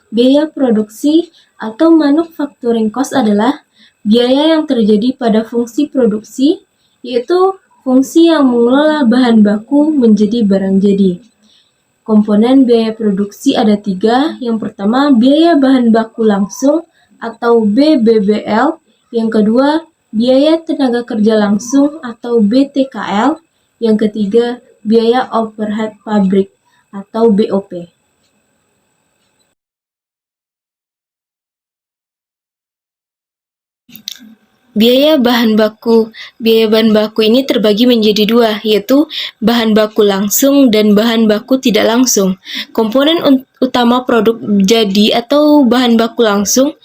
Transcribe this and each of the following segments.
Biaya produksi atau manufacturing cost adalah biaya yang terjadi pada fungsi produksi, yaitu fungsi yang mengelola bahan baku menjadi barang jadi. Komponen biaya produksi ada 3. Yang pertama, biaya bahan baku langsung atau BBBL. Yang kedua, biaya tenaga kerja langsung atau BTKL. Yang ketiga, biaya overhead pabrik atau BOP. Biaya bahan baku. Biaya bahan baku ini terbagi menjadi 2, yaitu bahan baku langsung dan bahan baku tidak langsung. Komponen utama produk jadi atau bahan baku langsung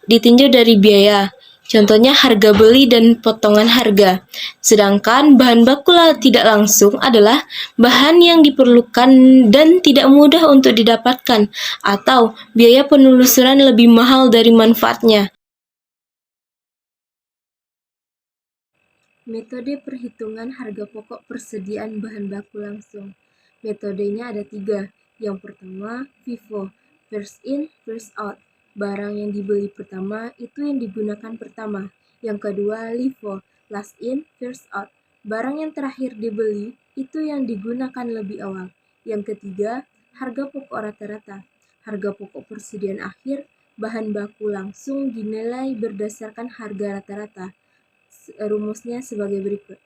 ditinjau dari biaya. Contohnya harga beli dan potongan harga. Sedangkan bahan baku tidak langsung adalah bahan yang diperlukan dan tidak mudah untuk didapatkan, atau biaya penelusuran lebih mahal dari manfaatnya. Metode perhitungan harga pokok persediaan bahan baku langsung. Metodenya ada 3. Yang pertama, FIFO, first in, first out. Barang yang dibeli pertama itu yang digunakan pertama. Yang kedua, LIFO, last in, first out. Barang yang terakhir dibeli itu yang digunakan lebih awal. Yang ketiga, harga pokok rata-rata. Harga pokok persediaan akhir bahan baku langsung dinilai berdasarkan harga rata-rata. Rumusnya sebagai berikut.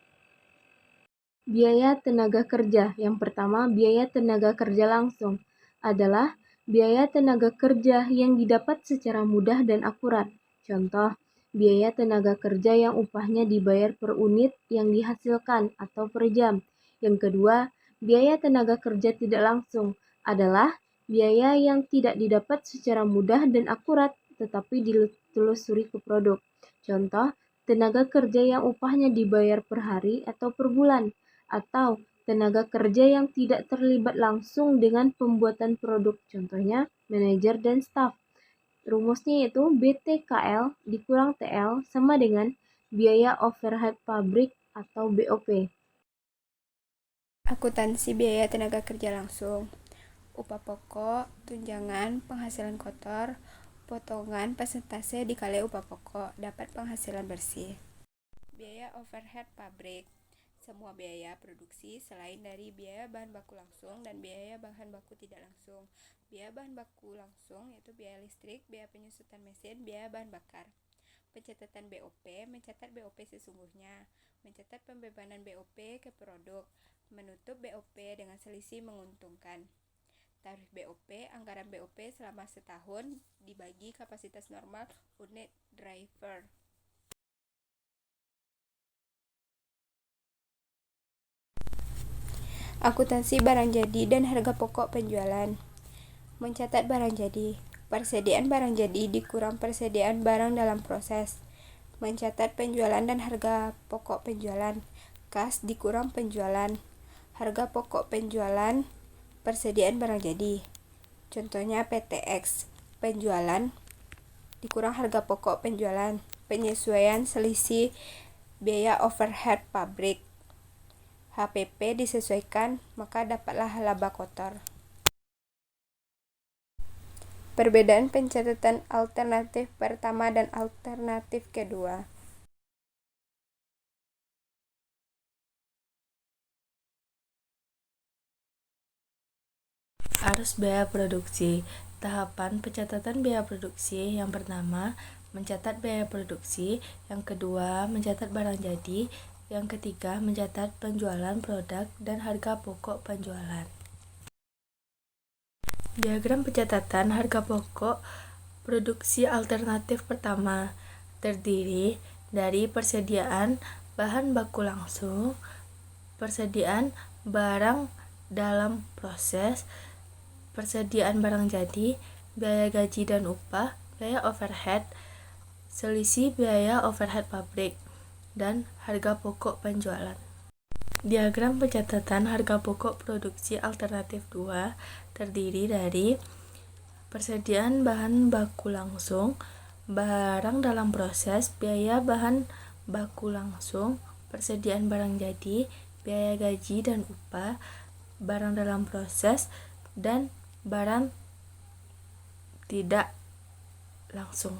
Biaya tenaga kerja. Yang pertama, biaya tenaga kerja langsung adalah biaya tenaga kerja yang didapat secara mudah dan akurat. Contoh, biaya tenaga kerja yang upahnya dibayar per unit yang dihasilkan atau per jam. Yang kedua, biaya tenaga kerja tidak langsung adalah biaya yang tidak didapat secara mudah dan akurat tetapi ditelusuri ke produk. Contoh, tenaga kerja yang upahnya dibayar per hari atau per bulan, atau tenaga kerja yang tidak terlibat langsung dengan pembuatan produk, contohnya manajer dan staf. Rumusnya yaitu BTKL dikurang TL sama dengan biaya overhead pabrik atau BOP. Akuntansi biaya tenaga kerja langsung. Upah pokok, tunjangan, penghasilan kotor, potongan persentase dikali upah pokok, dapat penghasilan bersih. Biaya overhead pabrik. Semua biaya produksi selain dari biaya bahan baku langsung dan biaya bahan baku tidak langsung. Biaya bahan baku langsung yaitu biaya listrik, biaya penyusutan mesin, biaya bahan bakar. Pencatatan BOP, mencatat BOP sesungguhnya, mencatat pembebanan BOP ke produk, menutup BOP dengan selisih menguntungkan. Tarif BOP, anggaran BOP selama setahun dibagi kapasitas normal unit driver. Akuntansi barang jadi dan harga pokok penjualan. Mencatat barang jadi. Persediaan barang jadi dikurang persediaan barang dalam proses. Mencatat penjualan dan harga pokok penjualan. Kas dikurang penjualan. Harga pokok penjualan persediaan barang jadi. Contohnya PTX, penjualan dikurang harga pokok penjualan. Penyesuaian selisih biaya overhead pabrik. HPP disesuaikan, maka dapatlah laba kotor. Perbedaan pencatatan alternatif pertama dan alternatif kedua. Arus biaya produksi. Tahapan pencatatan biaya produksi. Yang pertama, mencatat biaya produksi. Yang kedua, mencatat barang jadi. Yang ketiga, mencatat penjualan produk dan harga pokok penjualan. Diagram pencatatan harga pokok produksi alternatif pertama terdiri dari persediaan bahan baku langsung, persediaan barang dalam proses, persediaan barang jadi, biaya gaji dan upah, biaya overhead, selisih biaya overhead pabrik, dan harga pokok penjualan. Diagram pencatatan harga pokok produksi alternatif 2 terdiri dari persediaan bahan baku langsung, barang dalam proses, biaya bahan baku langsung, persediaan barang jadi, biaya gaji dan upah, barang dalam proses, dan barang tidak langsung.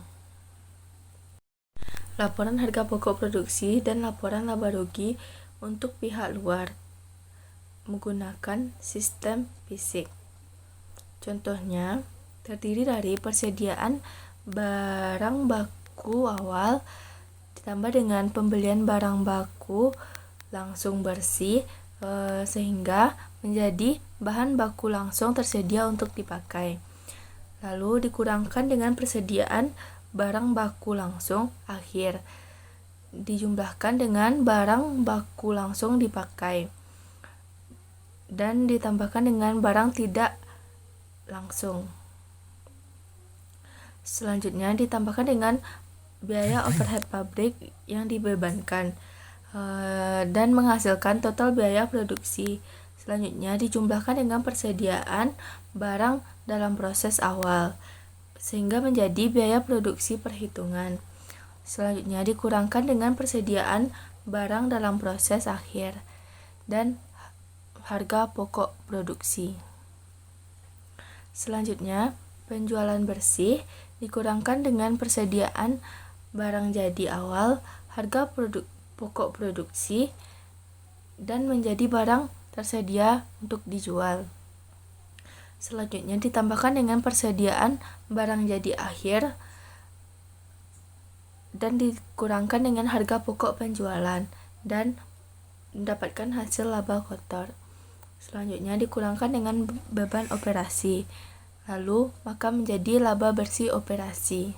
Laporan harga pokok produksi dan laporan laba rugi untuk pihak luar menggunakan sistem fisik. Contohnya, terdiri dari persediaan barang baku awal ditambah dengan pembelian barang baku langsung bersih sehingga menjadi bahan baku langsung tersedia untuk dipakai. Lalu dikurangkan dengan persediaan barang baku langsung akhir dijumlahkan dengan barang baku langsung dipakai dan ditambahkan dengan barang tidak langsung. Selanjutnya ditambahkan dengan biaya overhead pabrik yang dibebankan dan menghasilkan total biaya produksi. Selanjutnya dijumlahkan dengan persediaan barang dalam proses awal sehingga menjadi biaya produksi perhitungan. Selanjutnya dikurangkan dengan persediaan barang dalam proses akhir dan harga pokok produksi. Selanjutnya, penjualan bersih dikurangkan dengan persediaan barang jadi awal, harga pokok produksi, dan menjadi barang tersedia untuk dijual. Selanjutnya ditambahkan dengan persediaan barang jadi akhir dan dikurangkan dengan harga pokok penjualan dan mendapatkan hasil laba kotor. Selanjutnya dikurangkan dengan beban operasi, lalu maka menjadi laba bersih operasi.